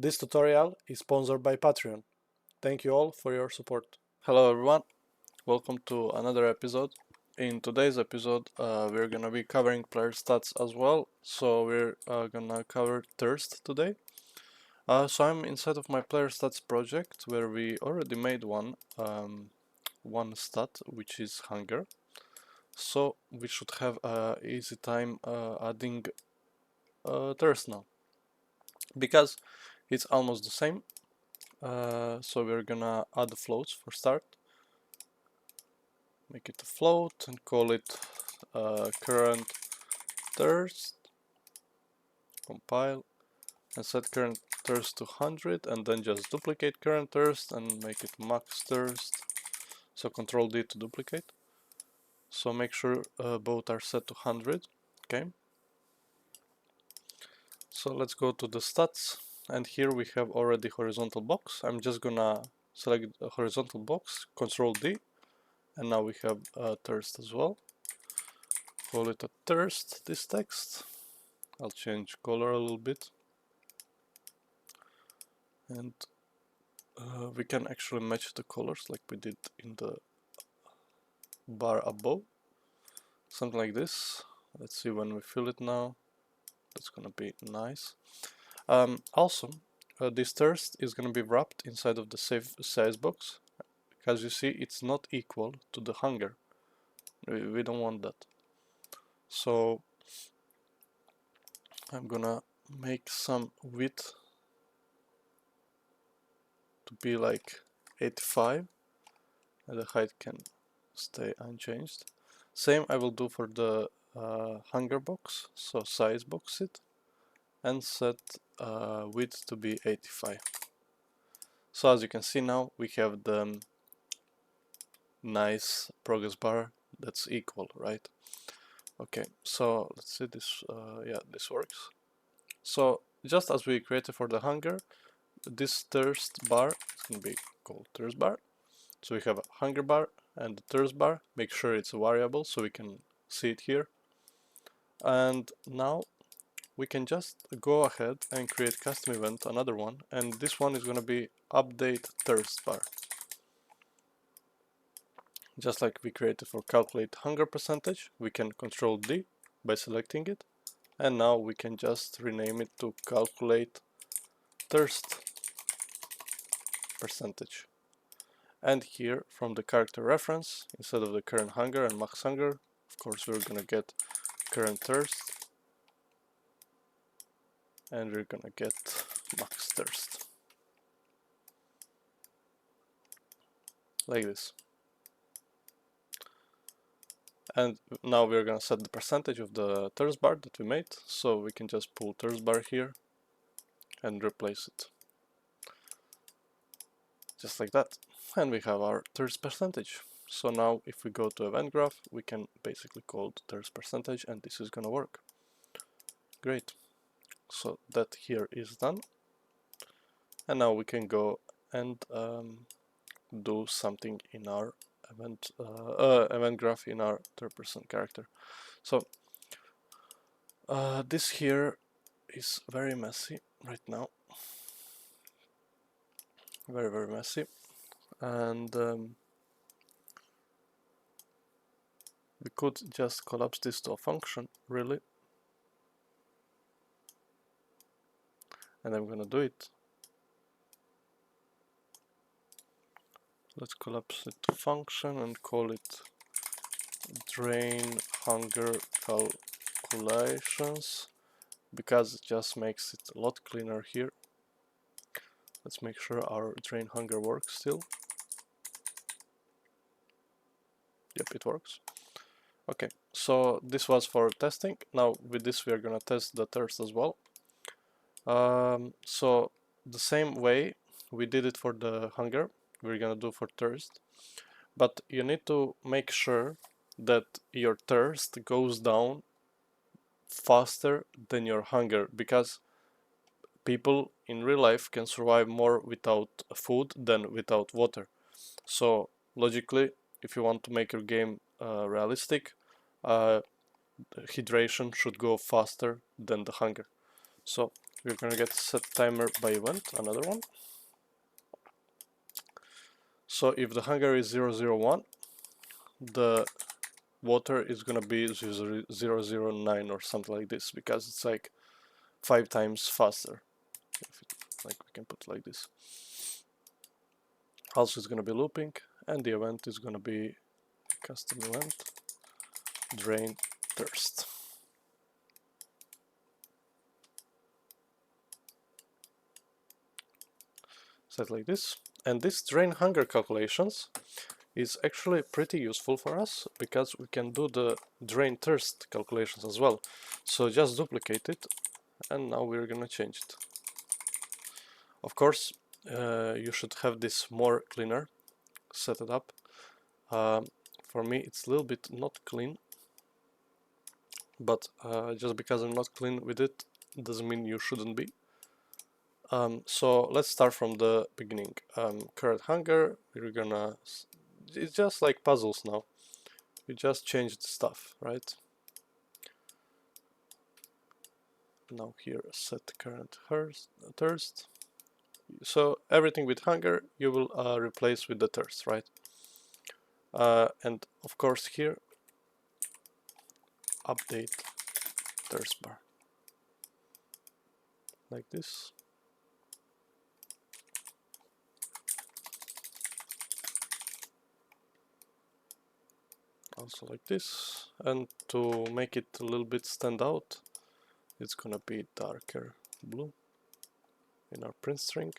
This tutorial is sponsored by Patreon. Thank you all for your support. Hello everyone, welcome to another episode. In today's episode we're gonna be covering player stats as well, so we're gonna cover thirst today. So I'm inside of my player stats project where we already made one stat, which is hunger. So we should have easy time adding thirst now, because it's almost the same. So we're gonna add the floats for start. Make it a float and call it current thirst. Compile and set current thirst to 100, and then just duplicate current thirst and make it max thirst. So Control D to duplicate. So make sure both are set to 100. Okay. So let's go to the stats, and here we have already horizontal box. I'm just gonna select a horizontal box, Control D, and now we have thirst as well. Call it a thirst, this text. I'll change color a little bit, and we can actually match the colors like we did in the bar above, something like this. Let's see when we fill it now. That's gonna be nice. Also, this thirst is gonna be wrapped inside of the save size box. As you see, it's not equal to the hunger. We don't want that. So I'm gonna make some width to be like 85, and the height can stay unchanged. Same I will do for the hunger box, so size box it and set width to be 85. So as you can see now we have the nice progress bar that's equal, right? Okay, so let's see this. Yeah, this works. So just as we created for the hunger, this thirst bar is going to be called thirst bar. So we have a hunger bar and the thirst bar. Make sure it's a variable so we can see it here. And now we can just go ahead and create custom event, another one, and this one is going to be update thirst bar. Just like we created for calculate hunger percentage, we can Control D by selecting it, and now we can just rename it to calculate thirst percentage. And here from the character reference, instead of the current hunger and max hunger, of course we're gonna get current thirst, and we're gonna get max thirst, like this. And now we're gonna set the percentage of the thirst bar that we made, so we can just pull thirst bar here and replace it, just like that. And we have our thirst percentage. So now if we go to event graph, we can basically call the thirst percentage, and this is gonna work. Great. So that here is done, and now we can go and do something in our event graph in our third person character. So this here is very messy right now, very messy, and we could just collapse this to a function, really, and I'm gonna do it. Let's collapse it to function and call it drain hunger calculations, because it just makes it a lot cleaner here. Let's make sure our drain hunger works still. Yep, it works. Okay, so this was for testing. Now with this we are gonna test the thirst as well. So the same way we did it for the hunger, we're gonna do for thirst, but you need to make sure that your thirst goes down faster than your hunger, because people in real life can survive more without food than without water. So logically, if you want to make your game realistic, hydration should go faster than the hunger. So we're gonna get set timer by event, another one. So if the hunger is 001, the water is gonna be 009 or something like this, because it's like 5 times faster. Like we can put it like this. Also it's gonna be looping, and the event is gonna be custom event drain thirst. Set like this. And this drain hunger calculations is actually pretty useful for us, because we can do the drain thirst calculations as well. So just duplicate it, and now we're gonna change it. Of course, you should have this more cleaner, set it up. For me it's a little bit not clean, but just because I'm not clean with it doesn't mean you shouldn't be. So let's start from the beginning. Current hunger, we're gonna, it's just like puzzles now. You just change the stuff, right? Now here set current thirst. So everything with hunger you will replace with the thirst, right? And of course here update thirst bar like this. Also like this, and to make it a little bit stand out, it's gonna be darker blue in our print string.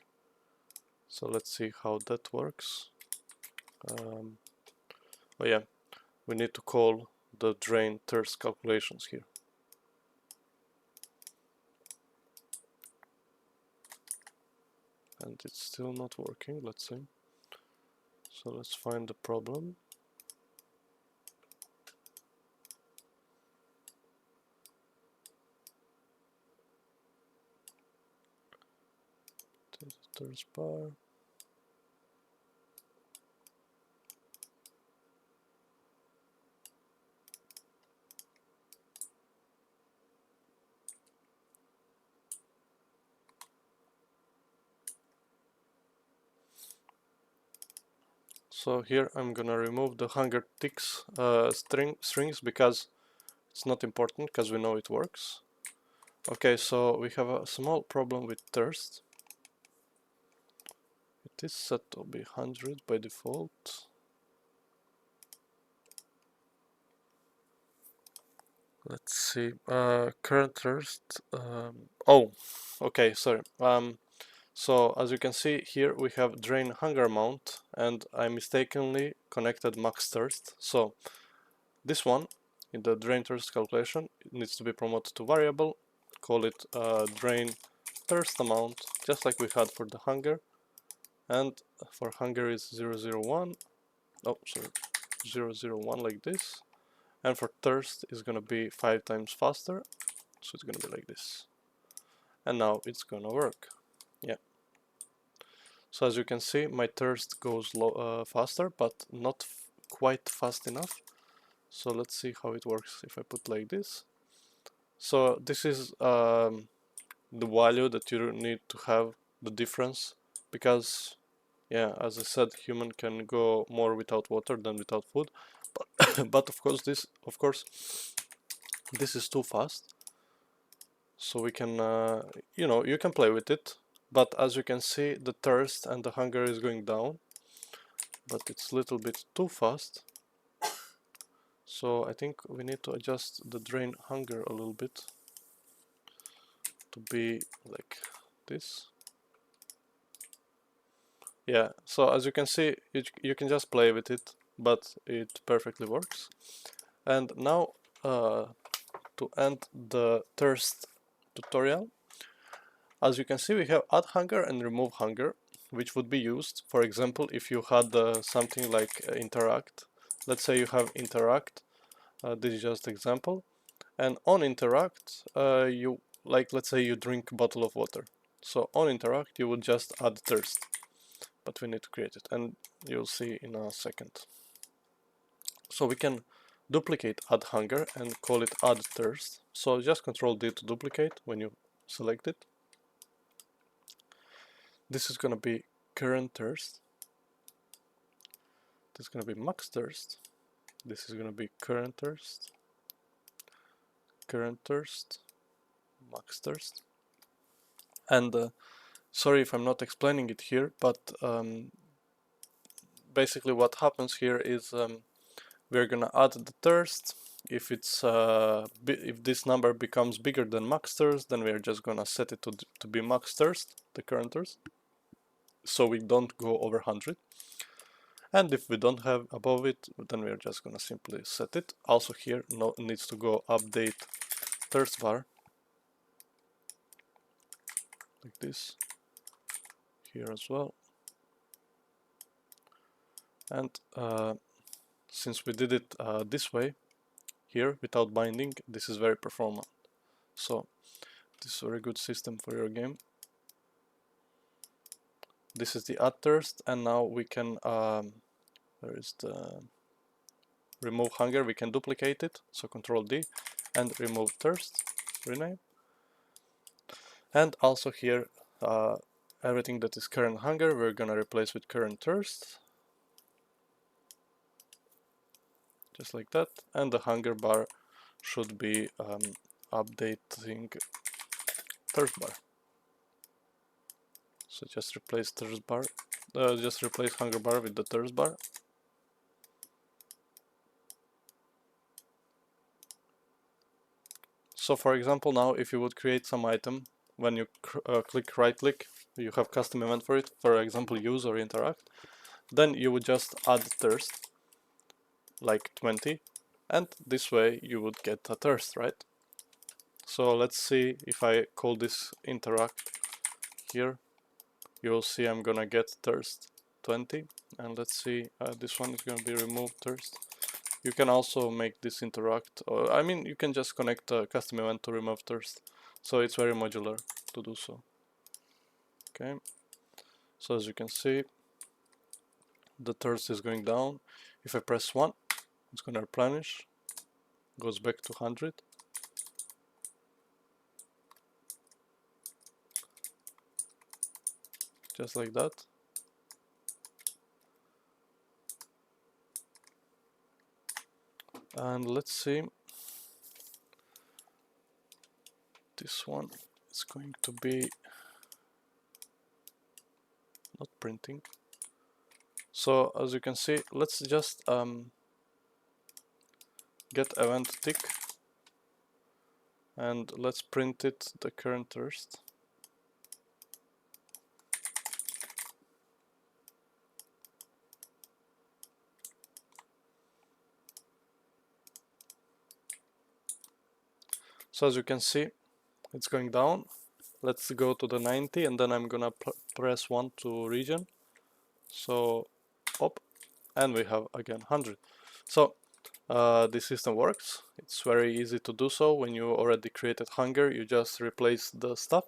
So let's see how that works. Oh yeah, we need to call the drain thirst calculations here. And it's still not working, let's see. So let's find the problem. Thirst bar. So here I'm gonna remove the hunger ticks strings, because it's not important, because we know it works. Okay, so we have a small problem with thirst. It is set to be 100 by default. Let's see, current thirst, oh, okay, sorry. So as you can see here we have drain hunger amount, and I mistakenly connected max thirst. So this one in the drain thirst calculation, it needs to be promoted to variable, call it drain thirst amount, just like we had for the hunger. And for hunger is 001, oh sorry, 001 like this. And for thirst is gonna be 5 times faster, so it's gonna be like this. And now it's gonna work. Yeah. So as you can see, my thirst goes faster, but not quite fast enough. So let's see how it works if I put like this. So this is the value that you need to have, the difference, because yeah, as I said, human can go more without water than without food, but but of course this is too fast. So we can you know, you can play with it, but as you can see the thirst and the hunger is going down, but it's a little bit too fast. So I think we need to adjust the drain hunger a little bit to be like this. Yeah, so as you can see, you can just play with it, but it perfectly works. And now to end the thirst tutorial, as you can see, we have add hunger and remove hunger, which would be used, for example, if you had something like interact. Let's say you have interact, this is just example, and on interact, you, like, let's say you drink a bottle of water. So on interact, you would just add thirst, but we need to create it, and you'll see in a second. So we can duplicate add hunger and call it add thirst. So just Ctrl D to duplicate when you select it. This is gonna be current thirst. This is gonna be max thirst. This is gonna be current thirst, max thirst. And sorry if I'm not explaining it here, but basically what happens here is we're gonna add the thirst. If it's if this number becomes bigger than max thirst, then we're just gonna set it to be max thirst, the current thirst, so we don't go over 100. And if we don't have above it, then we're just gonna simply set it. Also here needs to go update thirst bar, like this, here as well. And since we did it this way, here without binding, this is very performant. So this is a very good system for your game. This is the add thirst, and now we can where is the remove hunger? We can duplicate it, so Control D, and remove thirst, rename. And also here everything that is current hunger we're gonna replace with current thirst, just like that. And the hunger bar should be updating thirst bar. So just replace thirst bar, just replace hunger bar with the thirst bar. So for example, now if you would create some item, when you click right click, you have custom event for it, for example use or interact, then you would just add thirst, like 20, and this way you would get a thirst, right? So let's see if I call this interact here, you will see I'm gonna get thirst 20, and let's see, this one is gonna be remove thirst. You can also make this interact, or I mean you can just connect a custom event to remove thirst, so it's very modular to do so. Okay, so as you can see, the thirst is going down. If I press 1, it's gonna replenish, goes back to 100. Just like that. And let's see, this one is going to be not printing. So as you can see, let's just get event tick, and let's print it the current thirst. So as you can see, it's going down. Let's go to the 90, and then I'm gonna press 1 to region. So up, and we have again 100. So this system works. It's very easy to do so. When you already created hunger, you just replace the stuff.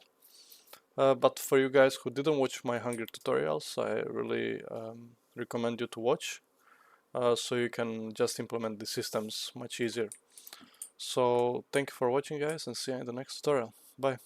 But for you guys who didn't watch my hunger tutorials, I really recommend you to watch, so you can just implement the systems much easier. So thank you for watching, guys, and see you in the next tutorial. Bye.